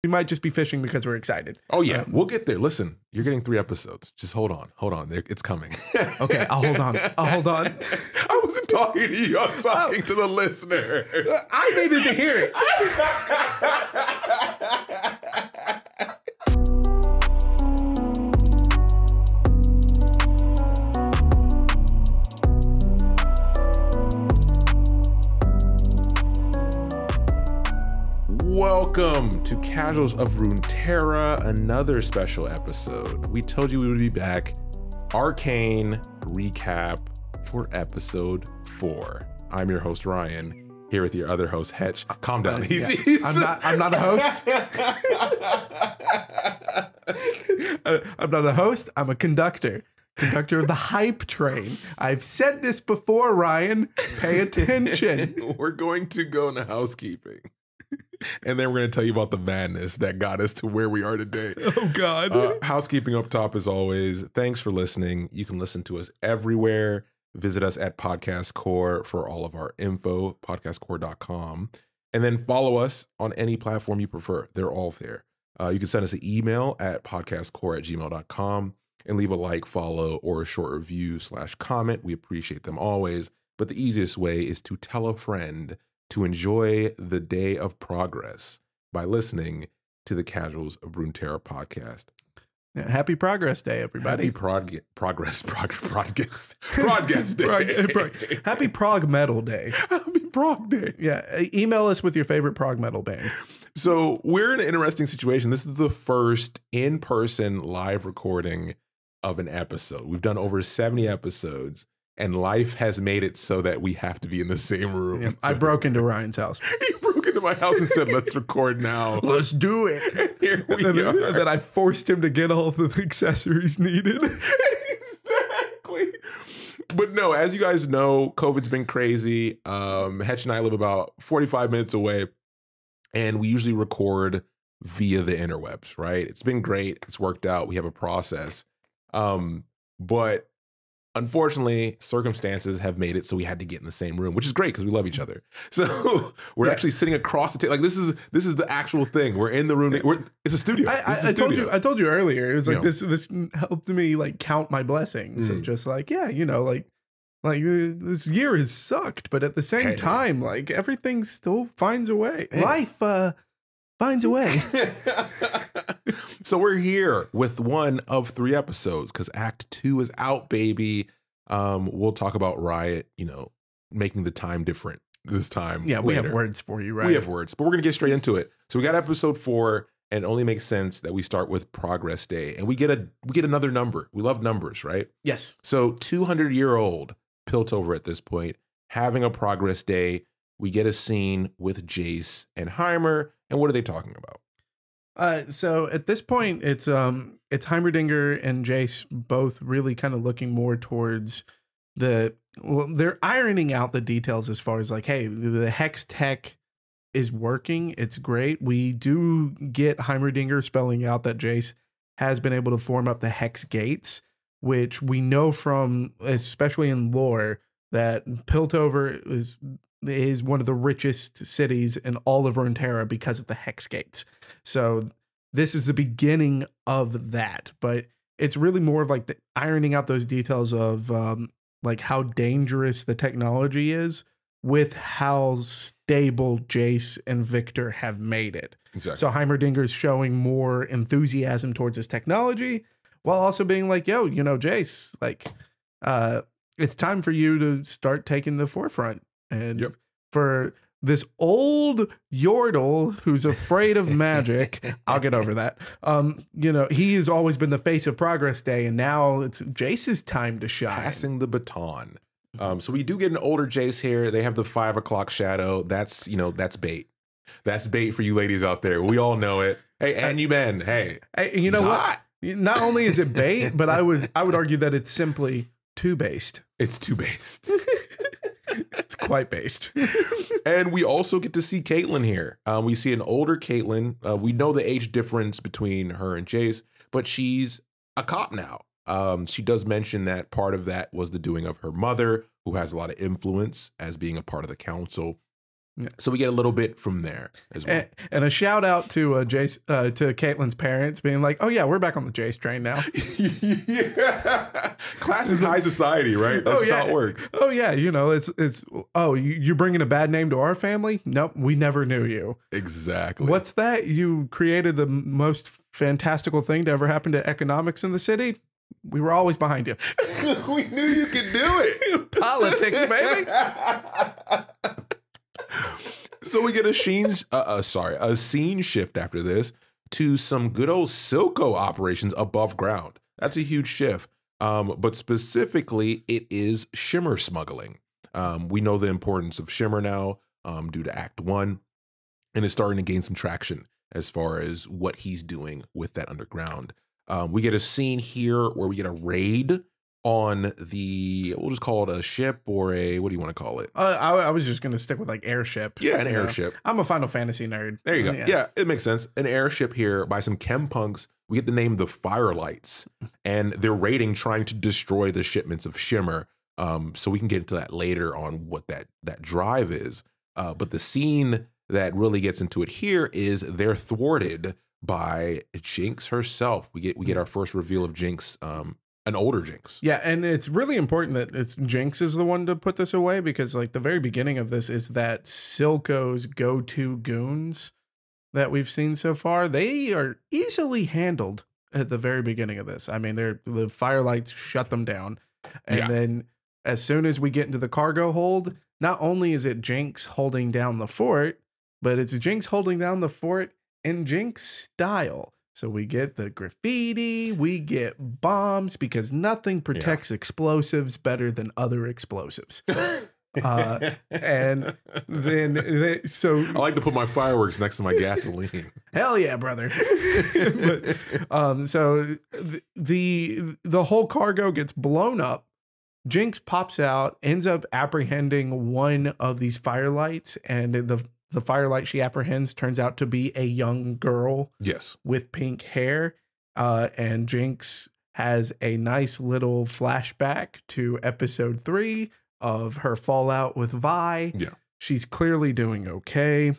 We might just be fishing because we're excited. Oh, yeah. We'll get there. Listen, you're getting 3 episodes. Just hold on. Hold on. It's coming. Okay, I'll hold on. I wasn't talking to you. I was talking to the listener. I needed to hear it. Welcome to Casuals of Runeterra, another special episode. We told you we would be back. Arcane recap for episode 4. I'm your host, Ryan, here with your other host, Hetch. Calm down. I'm not a host. I'm not a host. I'm a conductor. Conductor of the hype train. I've said this before, Ryan. Pay attention. We're going to go into housekeeping. And then we're going to tell you about the madness that got us to where we are today. Oh, God. Housekeeping up top as always. Thanks for listening. You can listen to us everywhere. Visit us at Podcast Core for all of our info, podcastcore.com. And then follow us on any platform you prefer. They're all there. You can send us an email at podcastcore@gmail.com and leave a like, follow, or a short review / comment. We appreciate them always. But the easiest way is to tell a friend to enjoy the day of progress by listening to the Casuals of Runeterra podcast. Yeah, happy Progress Day, everybody. Happy Progress Day. Happy Prog Metal Day. Happy Prog Day. Yeah, email us with your favorite prog metal band. So we're in an interesting situation. This is the first in-person live recording of an episode. We've done over 70 episodes. And life has made it so that we have to be in the same room. Yeah, I broke into Ryan's house. He broke into my house and said, let's record now. Let's do it. And here we are. And then I forced him to get all of the accessories needed. Exactly. But no, as you guys know, COVID's been crazy. Hetch and I live about 45 minutes away. And we usually record via the interwebs, right? It's been great. It's worked out. We have a process. But unfortunately, circumstances have made it so we had to get in the same room, which is great because we love each other. So we're actually sitting across the table. Like this is the actual thing. We're in the room. It's a studio. I told you earlier. It was like this helped me like count my blessings of just like like this year has sucked, but at the same time, like everything still finds a way. Life finds a way. So we're here with one of 3 episodes because Act 2 is out, baby. We'll talk about Riot, making the time different this time. Yeah, we later. have words for you, right? We have words, but we're going to get straight into it. So we got episode 4, and it only makes sense that we start with Progress Day. And we get another number. We love numbers, right? Yes. So 200-year-old Piltover at this point, having a Progress Day. We get a scene with Jace and Heimer. And what are they talking about? So at this point, it's Heimerdinger and Jace both really kind of looking more towards they're ironing out the details as far as like, hey, the Hex tech is working. It's great. We do get Heimerdinger spelling out that Jace has been able to form up the Hex gates, which we know from, especially in lore, that Piltover is one of the richest cities in all of Runeterra because of the Hex gates. So this is the beginning of that, but it's really more of like the ironing out those details of like how dangerous the technology is with how stable Jace and Victor have made it. Exactly. So Heimerdinger is showing more enthusiasm towards his technology while also being like, yo, Jace, like it's time for you to start taking the forefront. And for this old Yordle who's afraid of magic, I'll get over that. He has always been the face of Progress Day, and now it's Jace's time to shine. Passing the baton. So we do get an older Jace here. They have the 5 o'clock shadow. That's bait. That's bait for you ladies out there. We all know it. Hey, and you Ben. Hey, you know what? Not only is it bait, but I would argue that it's simply two-based. It's two-based. It's quite based. And we also get to see Caitlyn here. We see an older Caitlyn. We know the age difference between her and Jace, but she's a cop now. She does mention that part of that was the doing of her mother, who has a lot of influence as being a part of the council. So we get a little bit from there as well. And a shout out to Jace, to Caitlyn's parents being like, "Oh yeah, we're back on the Jace train now." Yeah. Classic high society, right? That's just how it works. Oh yeah, you know, it's you're bringing a bad name to our family? Nope, we never knew you. Exactly. What's that? You created the most fantastical thing to ever happen to economics in the city? We were always behind you. We knew you could do it. Politics, baby. So we get a scene shift after this to some good old Soco operations above ground. That's a huge shift. But specifically, it is shimmer smuggling. We know the importance of shimmer now due to Act 1, and it's starting to gain some traction as far as what he's doing with that underground. We get a scene here where we get a raid on we'll just call it a ship or what do you want to call it? I was just going to stick with like airship. Yeah, an airship. I'm a Final Fantasy nerd. There you go. Yeah, it makes sense. An airship here by some chem punks. We get the name the Firelights, and they're raiding, trying to destroy the shipments of shimmer. So we can get into that later on what that drive is. But the scene that really gets into it here is they're thwarted by Jinx herself. We get our first reveal of Jinx, an older Jinx. Yeah, and it's really important that it's Jinx is the one to put this away, because like the very beginning of this is that Silco's go-to goons that we've seen so far, they are easily handled at the very beginning of this. I mean, the Firelights shut them down. And then as soon as we get into the cargo hold, not only is it Jinx holding down the fort, but it's Jinx holding down the fort in Jinx style. So we get the graffiti, we get bombs, because nothing protects explosives better than other explosives. And then so I like to put my fireworks next to my gasoline. Hell yeah, brother. But, so the whole cargo gets blown up. Jinx pops out, ends up apprehending one of these firelights, and the firelight she apprehends turns out to be a young girl. Yes. With pink hair. And Jinx has a nice little flashback to episode 3 of her fallout with Vi. Yeah. She's clearly doing okay.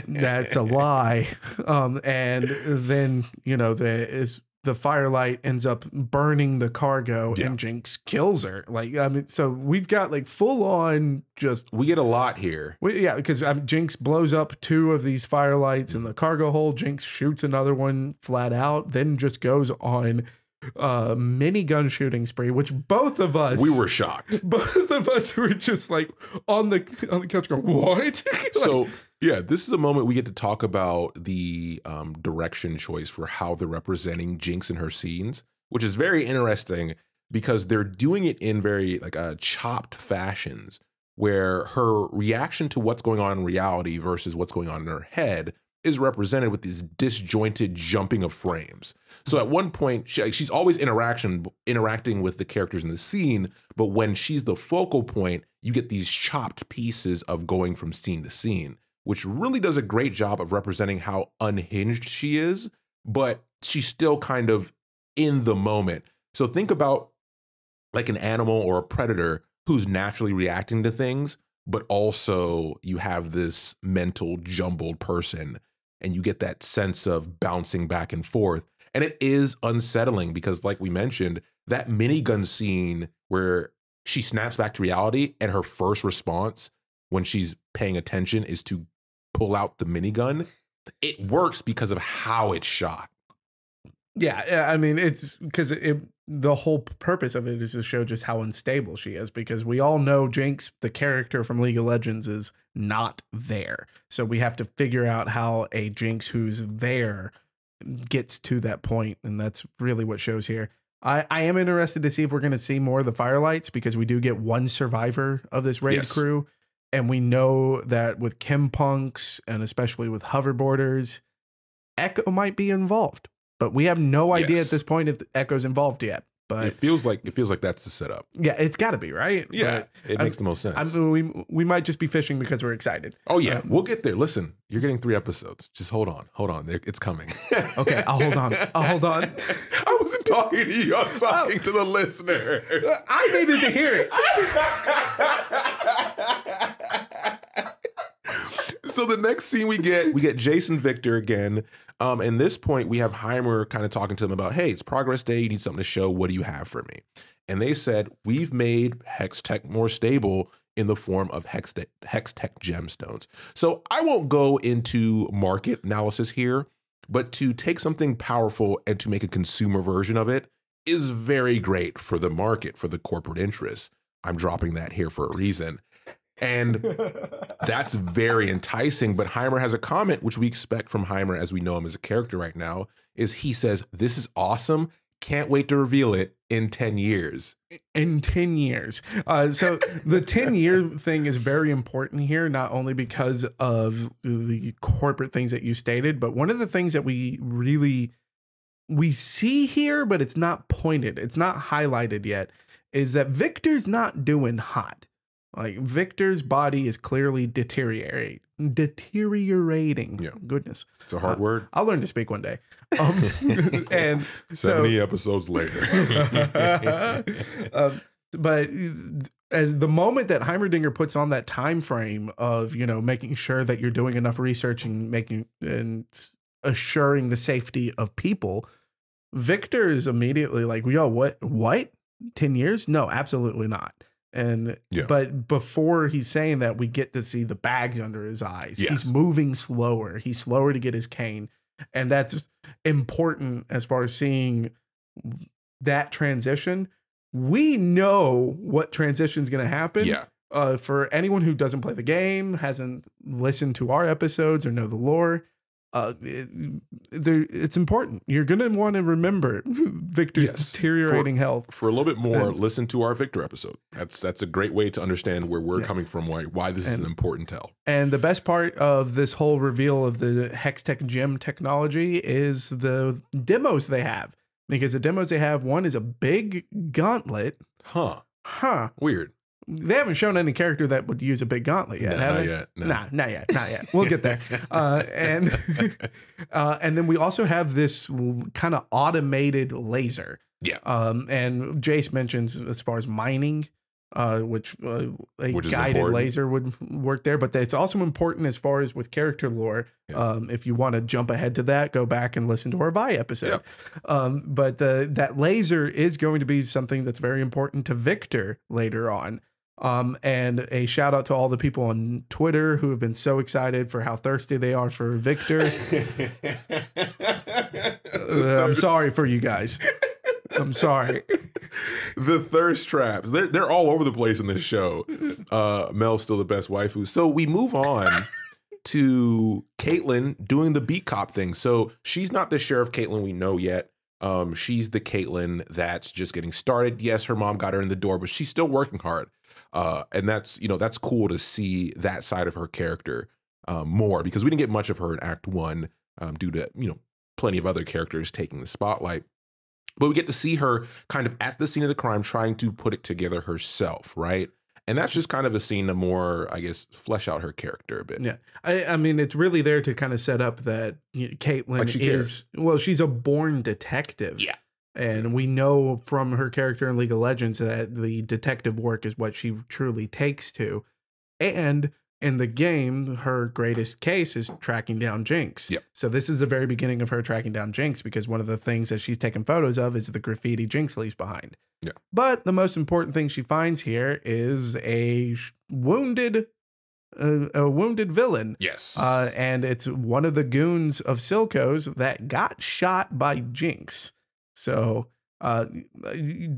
That's a lie. And then, you know, the firelight ends up burning the cargo and Jinx kills her. Like, I mean, so we've got like full on we get a lot here. Because Jinx blows up 2 of these firelights in the cargo hold. Jinx shoots another one flat out, then just goes on minigun shooting spree, which both of us, we were shocked. Both of us were just like on the couch going, what? So yeah, this is a moment we get to talk about the direction choice for how they're representing Jinx in her scenes, which is very interesting because they're doing it in very like chopped fashions, where her reaction to what's going on in reality versus what's going on in her head is represented with these disjointed jumping of frames. So at one point, she's always interacting with the characters in the scene, but when she's the focal point, you get these chopped pieces of going from scene to scene, which really does a great job of representing how unhinged she is, but she's still kind of in the moment. So think about like an animal or a predator who's naturally reacting to things, but also you have this mental jumbled person and you get that sense of bouncing back and forth. And it is unsettling because, like we mentioned, that minigun scene where she snaps back to reality and her first response when she's paying attention is to pull out the minigun. It works because of how it's shot. Yeah, I mean, it's because the whole purpose of it is to show just how unstable she is, because we all know Jinx, the character from League of Legends, is not there. So we have to figure out how a Jinx who's there gets to that point, and that's really what shows here. I am interested to see if we're going to see more of the Firelights, because we do get one survivor of this raid crew, and we know that with chem punks and especially with hoverboarders, Echo might be involved. But we have no idea at this point if Echo's involved yet. But it feels like that's the setup. Yeah, it's got to be, right? Yeah, it makes the most sense. We might just be fishing because we're excited. Oh yeah, we'll get there. Listen, you're getting 3 episodes. Just hold on, it's coming. Okay, I'll hold on. I wasn't talking to you. I was talking to the listener. I needed to hear it. So the next scene we get Jace and Victor again. And this point we have Heimer kind of talking to them about, hey, it's progress day. You need something to show. What do you have for me? And they said, we've made Hex Tech more stable in the form of Hex Tech gemstones. So I won't go into market analysis here, but to take something powerful and to make a consumer version of it is very great for the market, for the corporate interests. I'm dropping that here for a reason. And that's very enticing. But Heimer has a comment, which we expect from Heimer as we know him as a character right now, is he says, this is awesome. Can't wait to reveal it in 10 years. In 10 years. So the 10-year thing is very important here, not only because of the corporate things that you stated, but one of the things that we see here, but it's not pointed, it's not highlighted yet, is that Victor's not doing hot. Like, Victor's body is clearly deteriorating. Yeah. Goodness. It's a hard word. I'll learn to speak one day. And 70 episodes later. But as the moment that Heimerdinger puts on that time frame of, you know, making sure that you're doing enough research and assuring the safety of people, Victor is immediately like, yo, what? 10 years? No, absolutely not. And but before he's saying that, we get to see the bags under his eyes. Yes. He's moving slower. He's slower to get his cane. And that's important as far as seeing that transition. We know what transition is going to happen. Yeah. For anyone who doesn't play the game, hasn't listened to our episodes or know the lore, it's important. You're going to want to remember Victor's deteriorating health. For a little bit more, listen to our Victor episode. That's a great way to understand where we're coming from, why this is an important tell. And the best part of this whole reveal of the Hextech gem technology is the demos they have. Because the demos they have, one is a big gauntlet. Weird. They haven't shown any character that would use a big gauntlet yet, have they? Not yet. We'll get there. And then we also have this kind of automated laser. Yeah. And Jace mentions as far as mining, which a guided laser would work there. But it's also important as far as with character lore. Yes. If you want to jump ahead to that, go back and listen to our Vi episode. But that laser is going to be something that's very important to Victor later on. And a shout out to all the people on Twitter who have been so excited for how thirsty they are for Victor. I'm sorry for you guys. I'm sorry. The thirst traps. They're all over the place in this show. Mel's still the best waifu. So we move on to Caitlyn doing the beat cop thing. So she's not the Sheriff Caitlyn we know yet. She's the Caitlyn that's just getting started. Yes, her mom got her in the door, but she's still working hard. And that's cool to see that side of her character more, because we didn't get much of her in Act 1 due to, plenty of other characters taking the spotlight. But we get to see her kind of at the scene of the crime trying to put it together herself, right? And that's just kind of a scene to more, I guess, flesh out her character a bit. Yeah. I mean, it's really there to kind of set up that Caitlyn she's a born detective. Yeah. And we know from her character in League of Legends that the detective work is what she truly takes to. And in the game, her greatest case is tracking down Jinx. Yep. So this is the very beginning of her tracking down Jinx, because one of the things that she's taken photos of is the graffiti Jinx leaves behind. Yeah. But the most important thing she finds here is a wounded villain. Yes. And it's one of the goons of Silco's that got shot by Jinx. So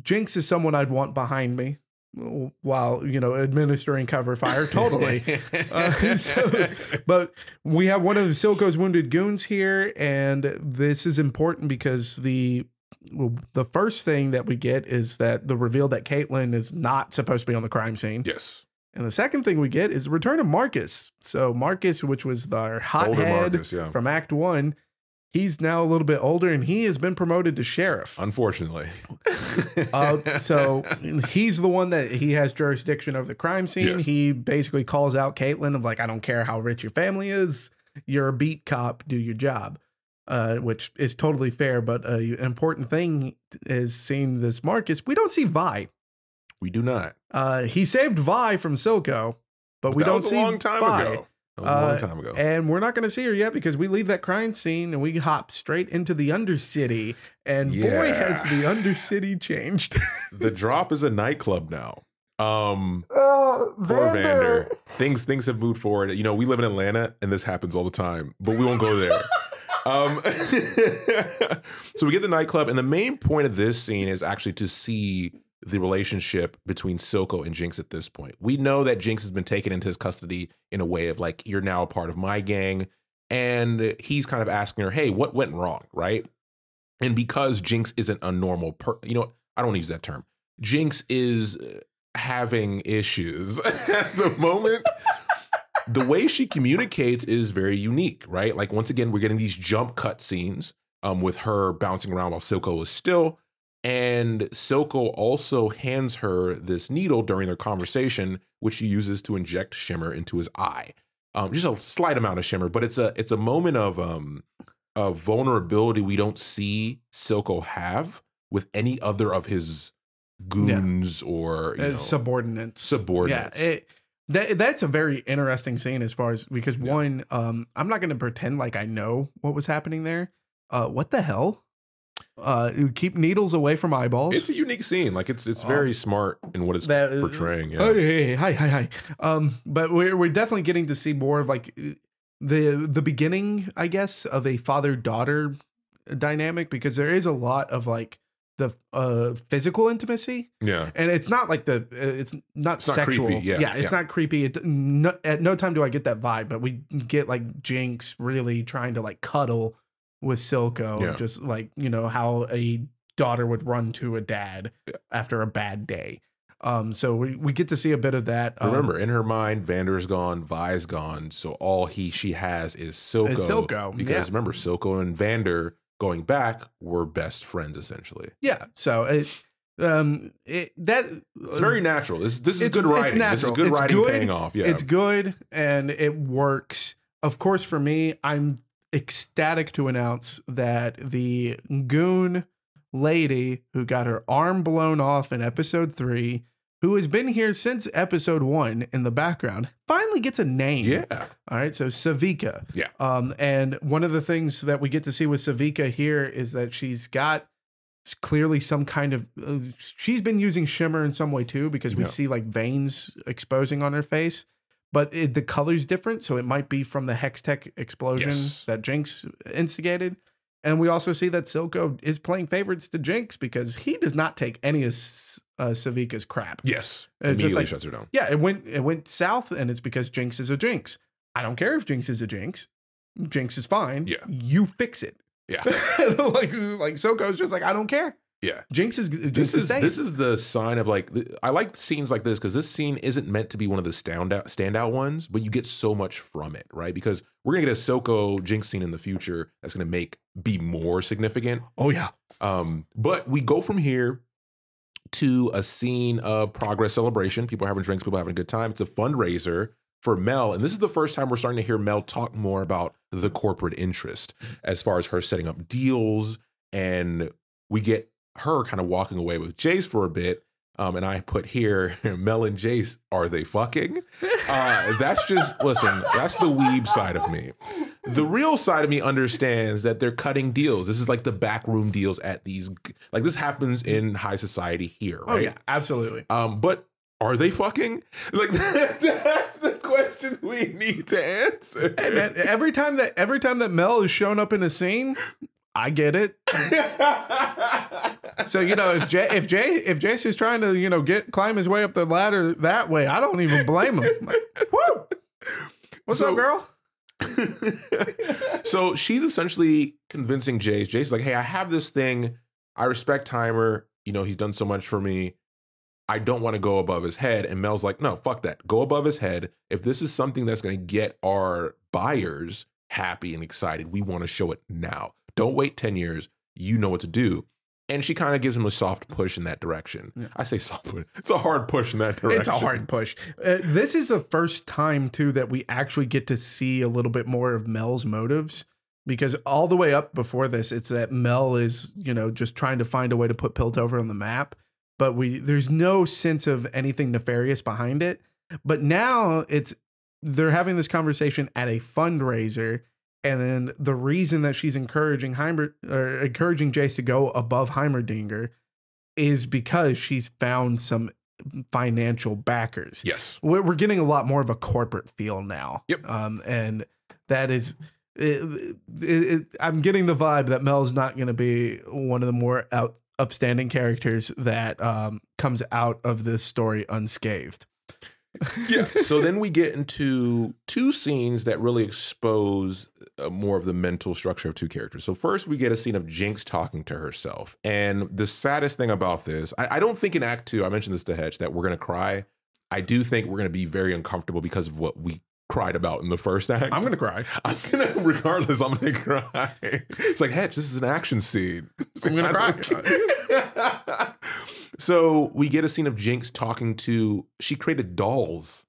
Jinx is someone I'd want behind me while, administering cover fire. Totally. But we have one of Silco's wounded goons here, and this is important because the first thing that we get is that the reveal that Caitlyn is not supposed to be on the crime scene. Yes. And the second thing we get is the return of Marcus. So Marcus, which was our hothead from Act 1, he's now a little bit older, and he has been promoted to sheriff. Unfortunately. So he's the one that he has jurisdiction over the crime scene. Yes. He basically calls out Caitlyn of like, I don't care how rich your family is. You're a beat cop. Do your job, which is totally fair. But an important thing is seeing this Marcus. We don't see Vi. We do not. He saved Vi from Silco, but we don't see a long time Vi. ago. That was a long time ago. And we're not going to see her yet because we leave that crime scene and we hop straight into the Undercity. And boy, has the Undercity changed. The drop is a nightclub now. For Vander. Things have moved forward. You know, we live in Atlanta and this happens all the time, but we won't go there. So we get the nightclub, and the main point of this scene is actually to see the relationship between Soco and Jinx at this point. We know that Jinx has been taken into his custody in a way of like, you're now a part of my gang. And he's kind of asking her, hey, what went wrong, right? And because Jinx isn't a normal you know, I don't want to use that term. Jinx is having issues at the moment. The way she communicates is very unique, right? Like, once again, we're getting these jump cut scenes with her bouncing around while Soco is still. And Soco also hands her this needle during their conversation, which she uses to inject shimmer into his eye. Just a slight amount of shimmer, but it's a moment of vulnerability we don't see Soco have with any other of his goons or subordinates. Yeah, that's a very interesting scene as far as, because one, I'm not going to pretend like I know what was happening there. What the hell? Keep needles away from eyeballs. It's a unique scene. Like, it's very smart in what it's portraying. Yeah. Oh, hey, hi. But we're definitely getting to see more of like the beginning, I guess, of a father-daughter dynamic, because there is a lot of like the physical intimacy. Yeah. And it's not like it's not sexual. Creepy. It's not creepy. At no time do I get that vibe, but we get like Jinx really trying to like cuddle with Silco, just like, you know, how a daughter would run to a dad after a bad day. So we get to see a bit of that. Remember, in her mind, Vander's gone, Vi's gone, so all she has is Silco. Because remember, Silco and Vander going back were best friends essentially. Yeah. So it's very natural. This is good writing. This is good writing paying off. Yeah. It's good and it works. Of course, for me, I'm ecstatic to announce that the goon lady who got her arm blown off in episode 3, who has been here since episode 1 in the background, finally gets a name. Yeah. All right. So Savika. Yeah. And one of the things that we get to see with Savika here is that she's got clearly some kind of, she's been using shimmer in some way too, because we see like veins exposing on her face. But the color's different, so it might be from the Hextech explosion that Jinx instigated. And we also see that Silco is playing favorites to Jinx because he does not take any of Savika's crap. Yes, immediately shuts her down. Yeah, it went south, and it's because Jinx is a Jinx. I don't care if Jinx is a Jinx. Jinx is fine. Yeah, you fix it. Yeah, like Silco's just like, I don't care. Yeah, Jinx is this is the sign of like, I like scenes like this because this scene isn't meant to be one of the standout ones, but you get so much from it, right? Because we're gonna get a Soco Jinx scene in the future that's gonna be more significant. Oh yeah. But we go from here to a scene of progress celebration. People are having drinks, people are having a good time. It's a fundraiser for Mel, and this is the first time we're starting to hear Mel talk more about the corporate interest as far as her setting up deals, and we get her kind of walking away with Jace for a bit. And I put here, Mel and Jace, are they fucking? That's just, listen, that's the weeb side of me. The real side of me understands that they're cutting deals. This is like the backroom deals at these, like this happens in high society here, right? Oh yeah, absolutely. But are they fucking? Like, that's the question we need to answer. Hey man, every time that Mel is shown up in a scene, I get it. So, you know, if Jace is trying to, you know, climb his way up the ladder that way, I don't even blame him. Like, woo! What's up, girl? So she's essentially convincing Jace. Jace is like, hey, I have this thing. I respect Timer. You know, he's done so much for me. I don't want to go above his head. And Mel's like, no, fuck that. Go above his head. If this is something that's going to get our buyers happy and excited, we want to show it now. Don't wait 10 years. You know what to do. And she kind of gives him a soft push in that direction. Yeah. I say soft push. It's a hard push in that direction. It's a hard push. This is the first time, too, that we actually get to see a little bit more of Mel's motives. Because all the way up before this, it's that Mel is, you know, just trying to find a way to put Piltover on the map. But there's no sense of anything nefarious behind it. But now it's they're having this conversation at a fundraiser. And then the reason that she's encouraging Jace to go above Heimerdinger is because she's found some financial backers. Yes. We're getting a lot more of a corporate feel now. Yep. And that is, I'm getting the vibe that Mel's not going to be one of the more upstanding characters that comes out of this story unscathed. Yeah. So then we get into two scenes that really expose more of the mental structure of two characters. So first we get a scene of Jinx talking to herself. And the saddest thing about this, I don't think in Act 2, I mentioned this to Hedge, that we're going to cry. I do think we're going to be very uncomfortable because of what we cried about in the first act. I'm going to cry. Regardless, I'm going to cry. It's like, Hedge, this is an action scene. I'm going to cry. So we get a scene of Jinx talking to, she created dolls.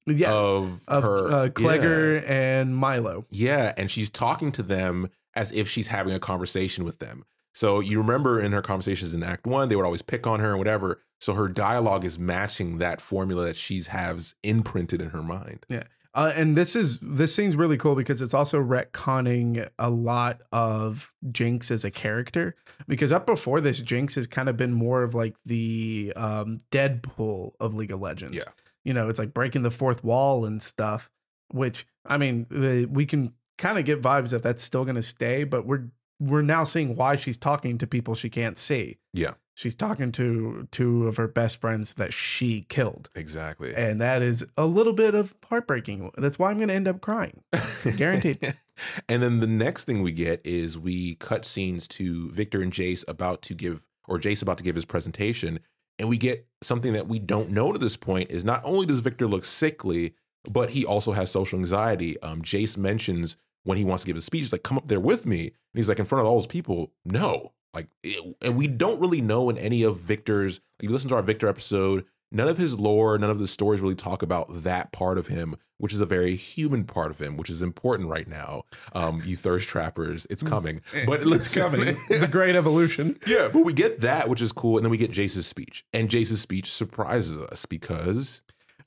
Yeah, of her, Clegger and Milo. Yeah, and she's talking to them as if she's having a conversation with them. So you remember in her conversations in Act 1, they would always pick on her and whatever. So her dialogue is matching that formula that she has imprinted in her mind. Yeah. And this scene's really cool because it's also retconning a lot of Jinx as a character, because up before this, Jinx has kind of been more of like the Deadpool of League of Legends. Yeah. You know, it's like breaking the fourth wall and stuff, which, I mean, we can kind of get vibes that that's still going to stay, but we're now seeing why she's talking to people she can't see. Yeah. She's talking to two of her best friends that she killed. Exactly. And that is a little bit of heartbreaking. That's why I'm going to end up crying. Guaranteed. And then the next thing we get is we cut scenes to Victor and Jace about to give his presentation. And we get something that we don't know to this point is not only does Victor look sickly, but he also has social anxiety. Jace mentions when he wants to give a speech, he's like, come up there with me. And he's like, in front of all those people, no. And we don't really know in any of Victor's, like, you listen to our Victor episode, none of his lore, none of the stories really talk about that part of him, which is a very human part of him, which is important right now. You thirst trappers, it's coming. But it's coming. The great evolution. Yeah, but we get that, which is cool. And then we get Jace's speech. And Jace's speech surprises us because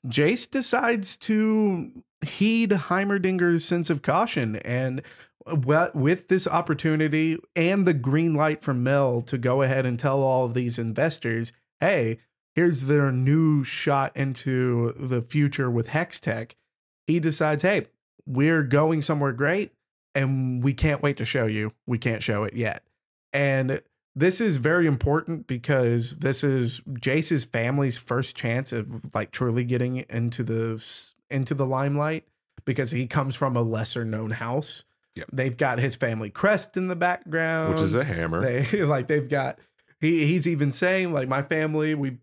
Jace decides to heed Heimerdinger's sense of caution, and with this opportunity and the green light from Mel to go ahead and tell all of these investors, hey, here's their new shot into the future with Hextech, he decides, hey, we're going somewhere great and we can't wait to show you. We can't show it yet. And this is very important because this is Jace's family's first chance of like truly getting into the limelight, because he comes from a lesser known house. Yep. They've got his family crest in the background, which is a hammer. They've got, he's even saying like, my family, we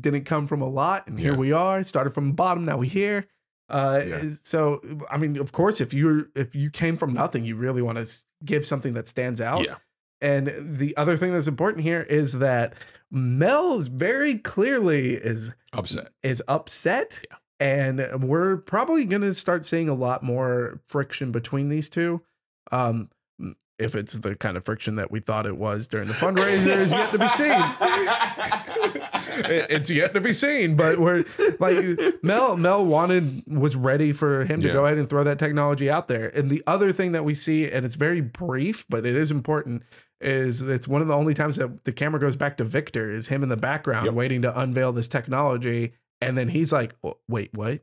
didn't come from a lot and here we are, started from the bottom. Now we're here. So, I mean, of course, if you came from nothing, you really want to give something that stands out. Yeah. And the other thing that's important here is that Mel is very clearly upset. Yeah. And we're probably going to start seeing a lot more friction between these two. If it's the kind of friction that we thought it was during the fundraiser is yet to be seen. It's yet to be seen, but we're like Mel was ready for him to go ahead and throw that technology out there. And the other thing that we see, and it's very brief, but it is important, is it's one of the only times that the camera goes back to Victor, is him in the background waiting to unveil this technology. And then he's like, wait, what?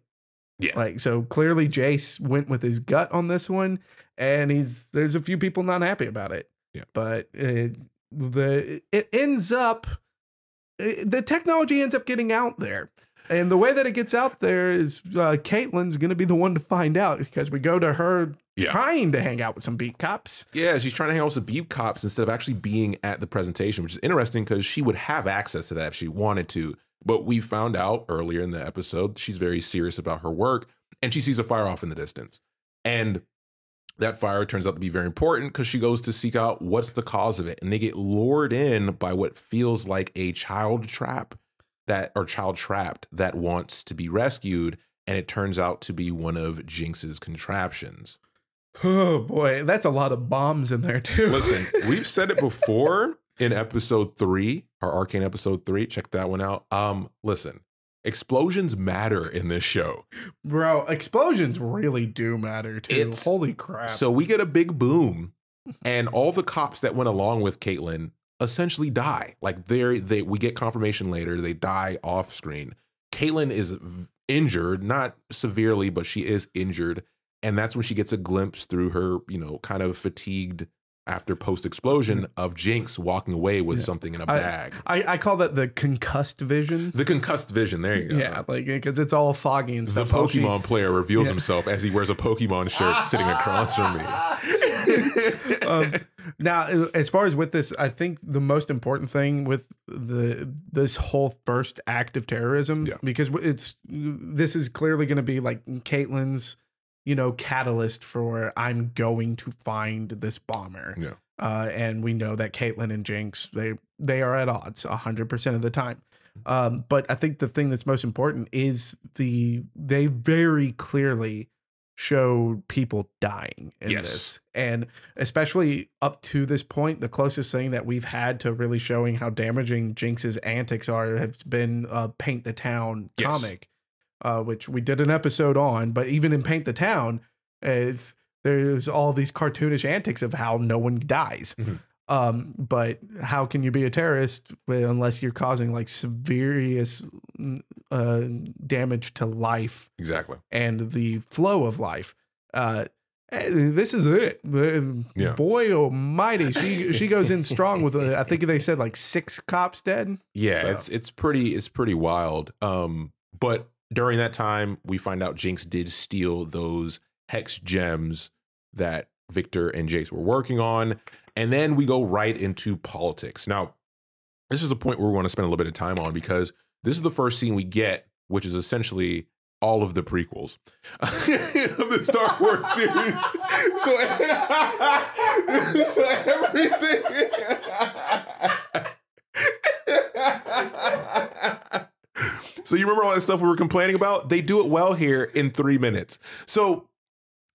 Yeah. Like, so clearly Jace went with his gut on this one, and there's a few people not happy about it. Yeah. But the technology ends up getting out there. And the way that it gets out there is Caitlyn's going to be the one to find out, because we go to her trying to hang out with some beat cops. Yeah, she's trying to hang out with some beat cops instead of actually being at the presentation, which is interesting because she would have access to that if she wanted to. But we found out earlier in the episode, she's very serious about her work, and she sees a fire off in the distance. And that fire turns out to be very important because she goes to seek out what's the cause of it. And they get lured in by what feels like a child trapped that wants to be rescued. And it turns out to be one of Jinx's contraptions. Oh boy, that's a lot of bombs in there too. Listen, we've said it before in episode 3, our Arcane episode 3. Check that one out. Listen, explosions matter in this show. Bro, explosions really do matter too. Holy crap. So we get a big boom, and all the cops that went along with Kaitlyn essentially die. Like we get confirmation later, they die off screen. Kaitlyn is injured, not severely, but she is injured. And that's when she gets a glimpse through her, you know, kind of fatigued after post-explosion of Jinx walking away with something in a bag. I call that the concussed vision. The concussed vision, there you go. Yeah, like, because it's all foggy and stuff. The Pokemon player reveals himself as he wears a Pokemon shirt sitting across from me. Now, as far as with this, I think the most important thing with this whole first act of terrorism, because this is clearly going to be like Caitlyn's, you know, catalyst for I'm going to find this bomber. Yeah. And we know that Kaitlyn and Jinx, they are at odds 100% of the time. But I think the thing that's most important is they very clearly show people dying in this. And especially up to this point, the closest thing that we've had to really showing how damaging Jinx's antics are has been Paint the Town comic. Which we did an episode on, but even in Paint the Town, there's all these cartoonish antics of how no one dies. But how can you be a terrorist unless you're causing like serious damage to life? Exactly. And the flow of life. This is it. Boy almighty, she goes in strong with I think they said like 6 cops dead. Yeah, so. it's pretty wild. But during that time, we find out Jinx did steal those hex gems that Victor and Jace were working on. And then we go right into politics. Now, this is a point where we want to spend a little bit of time on because this is the first scene we get, which is essentially all of the prequels of the Star Wars series. So everything. So you remember all that stuff we were complaining about? They do it well here in 3 minutes. So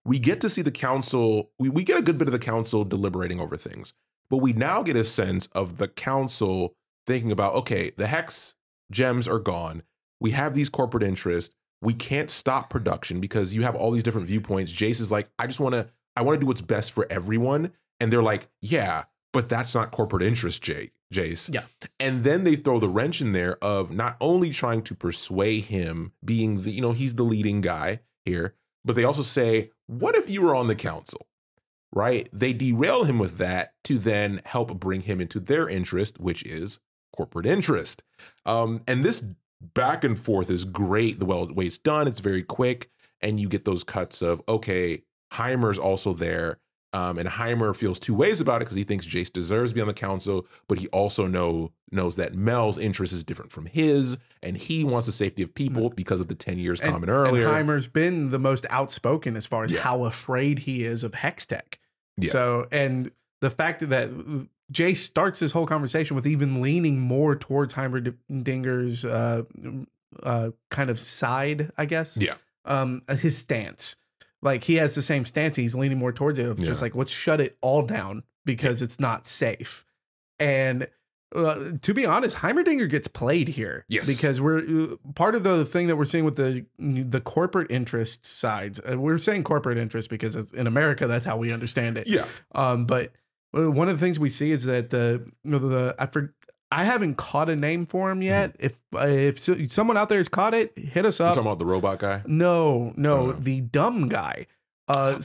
we get to see the council. We get a good bit of the council deliberating over things, but we now get a sense of the council thinking about, okay, the hex gems are gone. We have these corporate interests. We can't stop production because you have all these different viewpoints. Jace is like, I want to do what's best for everyone. And they're like, yeah, but that's not corporate interest, Jace. Yeah. And then they throw the wrench in there of not only trying to persuade him being the, you know, he's the leading guy here, but they also say, what if you were on the council, right? They derail him with that to then help bring him into their interest, which is corporate interest. And this back and forth is great. The way it's done, it's very quick. And you get those cuts of, okay, Heimer's also there. And Heimer feels 2 ways about it because he thinks Jace deserves to be on the council, but he also knows that Mel's interest is different from his, and he wants the safety of people because of the 10 years comment earlier. And Heimer's been the most outspoken as far as how afraid he is of Hextech. So, and the fact that Jace starts this whole conversation with even leaning more towards Heimerdinger's kind of side, I guess. His stance. Like, he has the same stance. He's leaning more towards it. Of just like, let's shut it all down because it's not safe. And to be honest, Heimerdinger gets played here. Yes. Because we're part of the thing that we're seeing with the corporate interest sides. We're saying corporate interest because it's, in America, that's how we understand it. Yeah. But one of the things we see is that I haven't caught a name for him yet. If someone out there has caught it, hit us up. You're talking about the robot guy? No, the dumb guy. The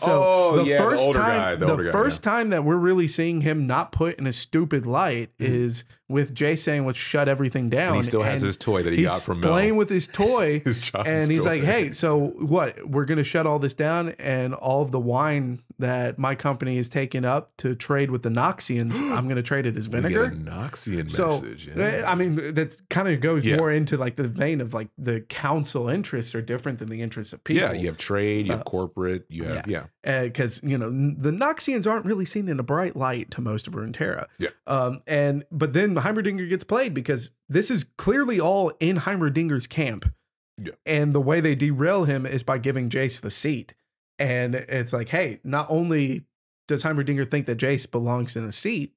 first time that we're really seeing him not put in a stupid light is with Jay saying, let's shut everything down. And he still has his toy that he got from Mel. He's playing with his toy. And he's like, hey, so what? We're going to shut all this down, and all of the wine that my company is taking up to trade with the Noxians, I'm going to trade it as vinegar. We get a Noxian message. I mean, that kind of goes more into like the vein of like the council interests are different than the interests of people. Yeah, you have trade, you have corporate, you have, because, you know, the Noxians aren't really seen in a bright light to most of Runeterra. Yeah. But then Heimerdinger gets played because this is clearly all in Heimerdinger's camp. Yeah. And the way they derail him is by giving Jace the seat. And it's like, hey, not only does Heimerdinger think that Jace belongs in the seat,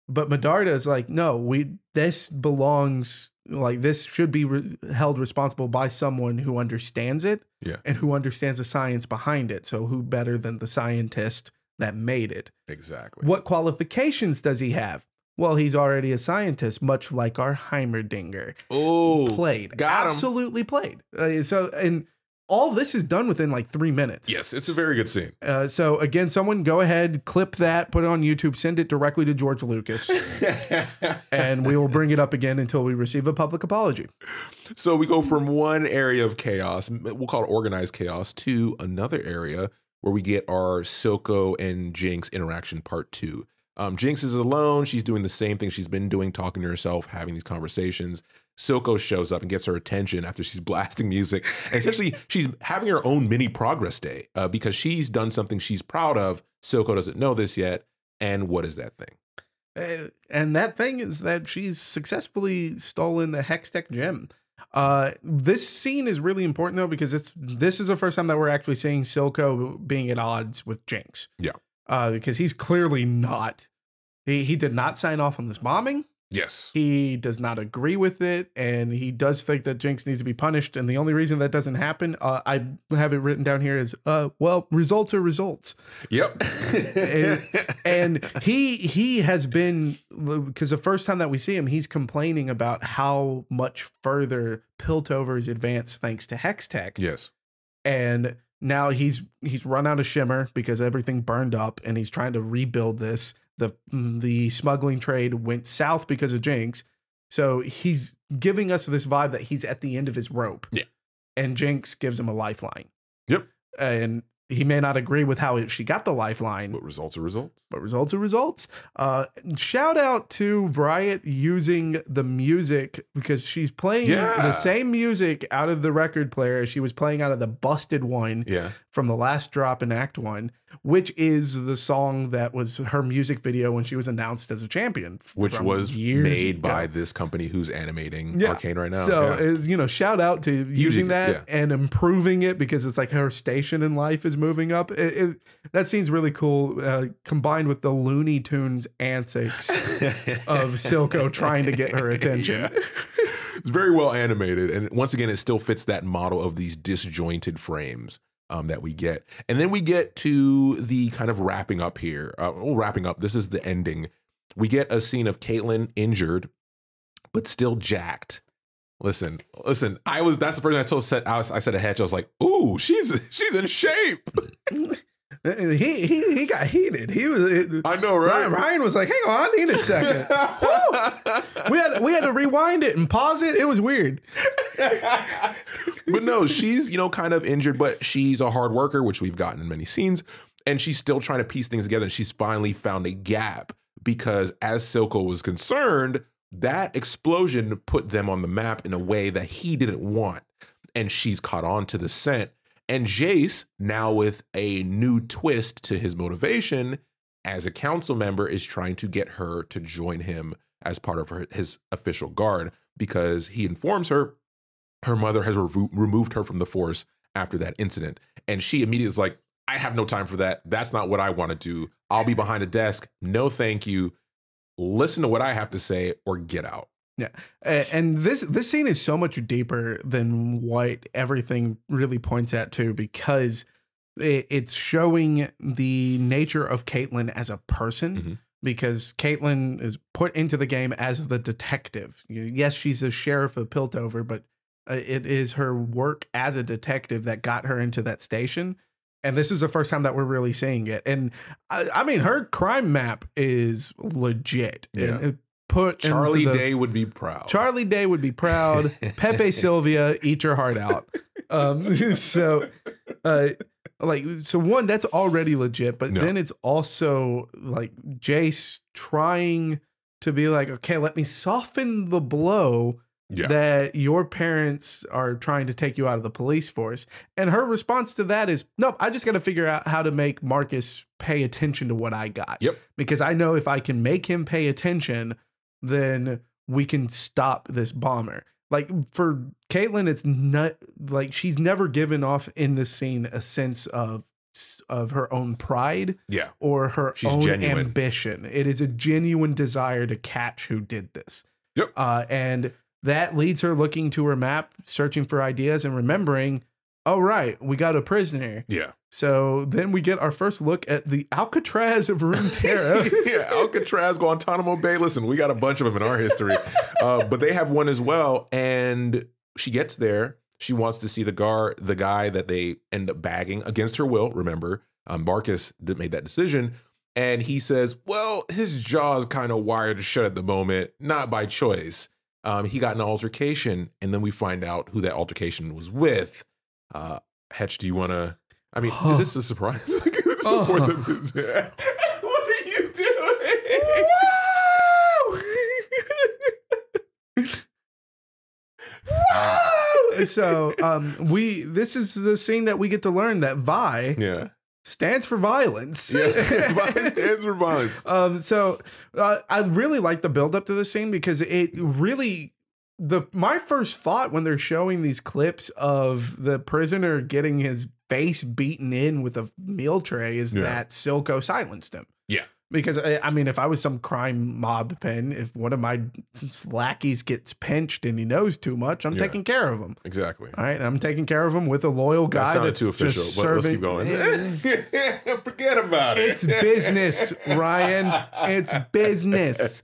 But Medarda is like, no, this belongs, like, this should be held responsible by someone who understands it and who understands the science behind it. So who better than the scientist that made it? Exactly. What qualifications does he have? Well, he's already a scientist, much like our Heimerdinger. Oh, played. Got him. Absolutely played. And all this is done within like 3 minutes. Yes, it's a very good scene. So again, someone go ahead, clip that, put it on YouTube, send it directly to George Lucas, and we will bring it up again until we receive a public apology. So we go from one area of chaos, we'll call it organized chaos, to another area where we get our Soco and Jinx interaction part 2. Jinx is alone. She's doing the same thing she's been doing, talking to herself, having these conversations. Soco shows up and gets her attention after she's blasting music. And essentially, she's having her own mini progress day because she's done something she's proud of. Soco doesn't know this yet. And what is that thing? And that thing is that she's successfully stolen the Hextech gem. This scene is really important, though, because this is the first time that we're actually seeing Soco being at odds with Jinx. Yeah. Because he's clearly not. He did not sign off on this bombing. Yes. He does not agree with it, and he does think that Jinx needs to be punished. And the only reason that doesn't happen, I have it written down here, is, well, results are results. Yep. and he has been, because the first time that we see him, he's complaining about how much further Piltover's advanced thanks to Hextech. Yes. And now he's run out of shimmer because everything burned up, and he's trying to rebuild this. The smuggling trade went south because of Jinx. So he's giving us this vibe that he's at the end of his rope. Yeah. And Jinx gives him a lifeline. Yep. And he may not agree with how she got the lifeline. But results are results. But results are results. Shout out to Riot using the music, because she's playing the same music out of the record player as she was playing out of the busted one from the last drop in Act 1, which is the song that was her music video when she was announced as a champion. Which was made by this company who's animating Arcane right now. So, shout out to using that and improving it, because it's like her station in life is moving up. That scene's really cool, combined with the Looney Tunes antics of Silco trying to get her attention. It's very well animated. And once again, it still fits that model of these disjointed frames that we get. And then we get to the kind of wrapping up here. Wrapping up, this is the ending. We get a scene of Caitlyn injured, but still jacked. Listen, that's the first thing I said to Hedge. I was like, ooh, she's in shape. He got heated. I know, right? Ryan was like, hang on, I need a second. we had to rewind it and pause it. It was weird. But no, she's, kind of injured, but she's a hard worker, which we've gotten in many scenes. And she's still trying to piece things together. And she's finally found a gap, because as Silco was concerned, that explosion put them on the map in a way that he didn't want. And she's caught on to the scent. And Jace, now with a new twist to his motivation as a council member, is trying to get her to join him as part of his official guard, because he informs her mother has removed her from the force after that incident. And she immediately is like, I have no time for that. That's not what I want to do. I'll be behind a desk. No, thank you. Listen to what I have to say or get out. Yeah. And this scene is so much deeper than what everything really points at, too, because it's showing the nature of Caitlyn as a person, because Caitlyn is put into the game as the detective. Yes, she's a sheriff of Piltover, but it is her work as a detective that got her into that station. And this is the first time that we're really seeing it. And I mean, her crime map is legit. Yeah. And put Charlie Day would be proud. Charlie Day would be proud. Pepe Sylvia, eat your heart out. So one, that's already legit, but then it's also like Jace trying to be like, okay, let me soften the blow that your parents are trying to take you out of the police force. And her response to that is, nope, I just got to figure out how to make Marcus pay attention to what I got. Yep. Because I know if I can make him pay attention, then we can stop this bomber. Like, for Caitlyn, it's not like she's never given off in this scene a sense of of her own pride, Yeah, or her she's own genuine. ambition. It is a genuine desire to catch who did this. Yep. And that leads her looking to her map, searching for ideas, and remembering, oh, right, we got a prisoner. Yeah. So then we get our first look at the Alcatraz of Runeterra. Yeah, Alcatraz, Guantanamo Bay. Listen, we got a bunch of them in our history, but they have one as well. And she gets there. She wants to see the guy that they end up bagging against her will. Remember, Marcus made that decision. And he says, well, his jaw's kind of wired shut at the moment, not by choice. He got in an altercation, and then we find out who that altercation was with. Hetch, do you want to... I mean, is this a surprise? What are you doing? So this is the scene that we get to learn that Vi stands for violence. Yeah, Vi stands for violence. I really like the build up to this scene because it really... my first thought when they're showing these clips of the prisoner getting his face beaten in with a meal tray is that Soco silenced him. Yeah. Because, I mean, if I was some crime mob pen, if one of my lackeys gets pinched and he knows too much, I'm taking care of him. Exactly. All right. I'm taking care of him with a loyal guy. That's too official, just but serving. let's keep going. Forget about it. It's business, Ryan. It's business.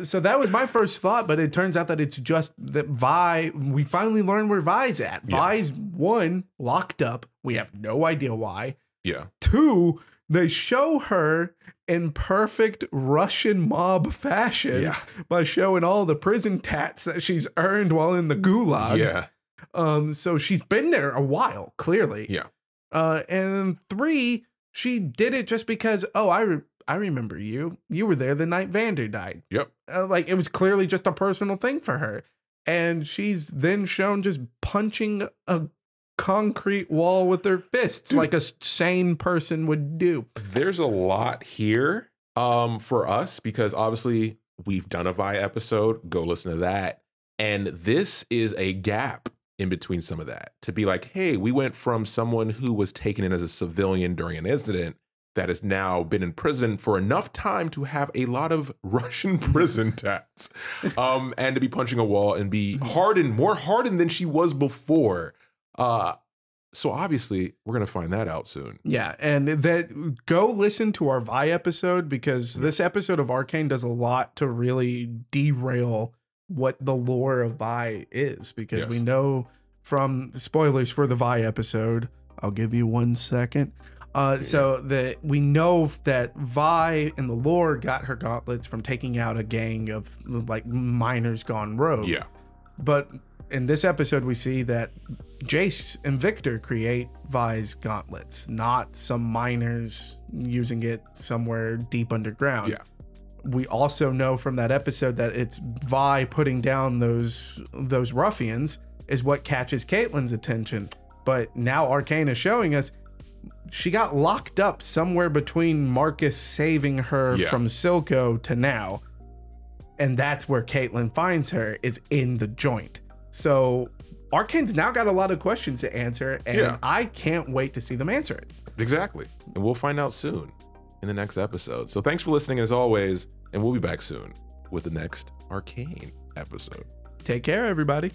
So that was my first thought, but it turns out that it's just that Vi, we finally learned where Vi's at. Vi's, one, locked up. We have no idea why. Yeah. Two, they show her in perfect Russian mob fashion by showing all the prison tats that she's earned while in the gulag. Yeah. So she's been there a while, clearly. Yeah. And three, she did it just because, oh, I remember you. You were there the night Vander died. Yep. Like, it was clearly just a personal thing for her. And she's then shown just punching a concrete wall with their fists like a sane person would do. There's a lot here for us because obviously we've done a Vi episode. Go listen to that. And this is a gap in between some of that to be like, hey, we went from someone who was taken in as a civilian during an incident that has now been in prison for enough time to have a lot of Russian prison tats and to be punching a wall and be hardened, more hardened than she was before. So obviously we're going to find that out soon. Yeah. And that go listen to our Vi episode because this episode of Arcane does a lot to really derail what the lore of Vi is because we know from the spoilers for the Vi episode, I'll give you 1 second. So that we know that Vi in the lore got her gauntlets from taking out a gang of like miners gone rogue. Yeah. But in this episode, we see that Jace and Victor create Vi's gauntlets, not some miners using it somewhere deep underground. Yeah. We also know from that episode that it's Vi putting down those ruffians is what catches Caitlyn's attention. But now Arcane is showing us she got locked up somewhere between Marcus saving her from Silco to now. And that's where Caitlyn finds her, is in the joint. So Arcane's now got a lot of questions to answer, and I can't wait to see them answer it. Exactly. And we'll find out soon in the next episode. So thanks for listening as always, and we'll be back soon with the next Arcane episode. Take care, everybody.